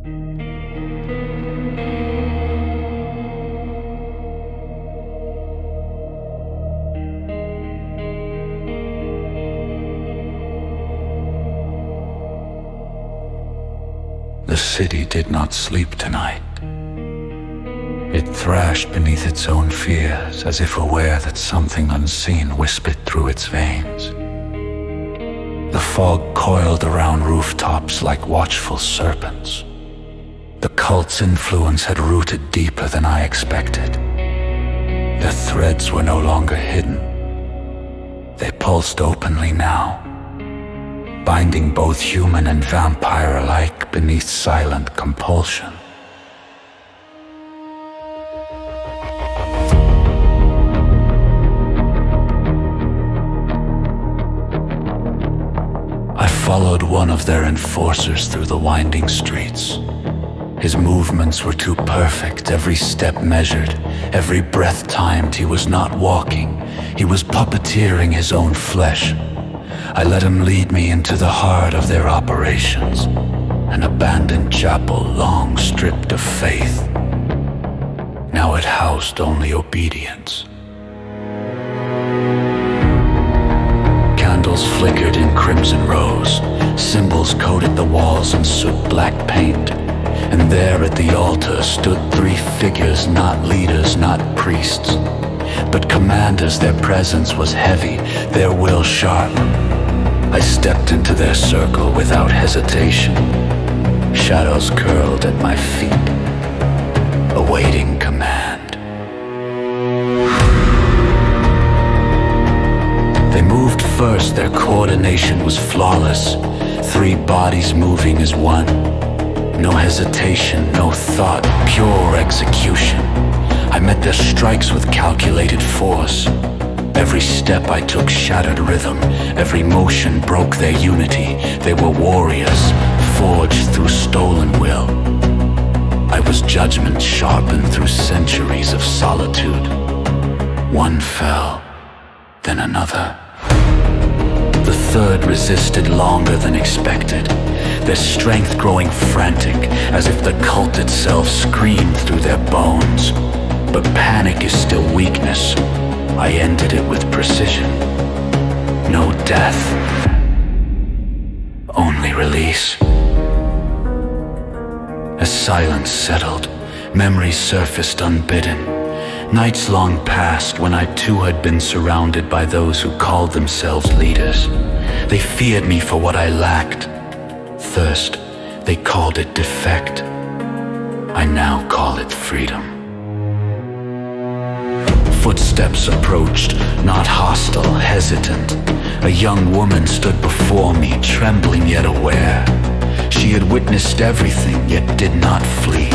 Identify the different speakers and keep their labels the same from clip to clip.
Speaker 1: The city did not sleep tonight. It thrashed beneath its own fears, as if aware that something unseen whispered through its veins. The fog coiled around rooftops like watchful serpents. The cult's influence had rooted deeper than I expected. Their threads were no longer hidden. They pulsed openly now, binding both human and vampire alike beneath silent compulsion. I followed one of their enforcers through the winding streets. His movements were too perfect, every step measured, every breath timed. He was not walking, he was puppeteering his own flesh. I let him lead me into the heart of their operations, an abandoned chapel long stripped of faith. Now it housed only obedience. Candles flickered in crimson rose, symbols coated the walls in soot-black paint, and there at the altar stood three figures, not leaders, not priests, but commanders. Their presence was heavy, their will sharp. I stepped into their circle without hesitation. Shadows curled at my feet, awaiting command. They moved first, their coordination was flawless. Three bodies moving as one. No hesitation, no thought, pure execution. I met their strikes with calculated force. Every step I took shattered rhythm. Every motion broke their unity. They were warriors, forged through stolen will. I was judgment sharpened through centuries of solitude. One fell, then another. The third resisted longer than expected, their strength growing frantic, as if the cult itself screamed through their bones. But panic is still weakness. I ended it with precision. No death, only release. As silence settled, memories surfaced unbidden. Nights long passed when I too had been surrounded by those who called themselves leaders. They feared me for what I lacked. Thirst, they called it defect. I now call it freedom. Footsteps approached, not hostile, hesitant. A young woman stood before me, trembling yet aware. She had witnessed everything, yet did not flee.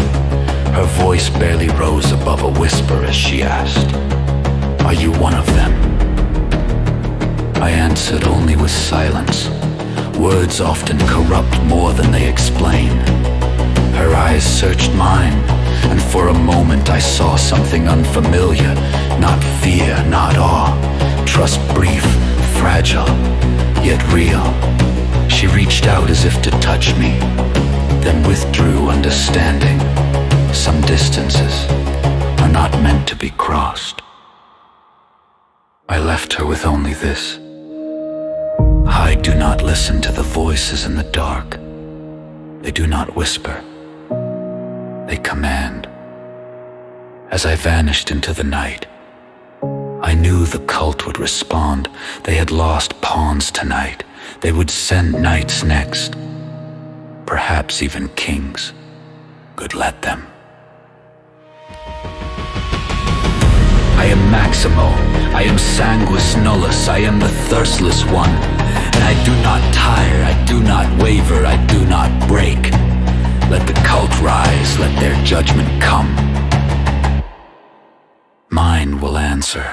Speaker 1: Her voice barely rose above a whisper as she asked, "Are you one of them?" I answered only with silence. Words often corrupt more than they explain. Her eyes searched mine, and for a moment I saw something unfamiliar. Not fear, not awe. Trust brief, fragile, yet real. She reached out as if to touch me, then withdrew, understanding. Some distances are not meant to be crossed. I left her with only this. I do not listen to the voices in the dark. They do not whisper. They command. As I vanished into the night, I knew the cult would respond. They had lost pawns tonight. They would send knights next. Perhaps even kings. Good, let them. I am Maximo. I am Sanguis Nullus. I am the Thirstless One. And I do not tire. I do not waver. I do not break. Let the cult rise. Let their judgment come. Mine will answer.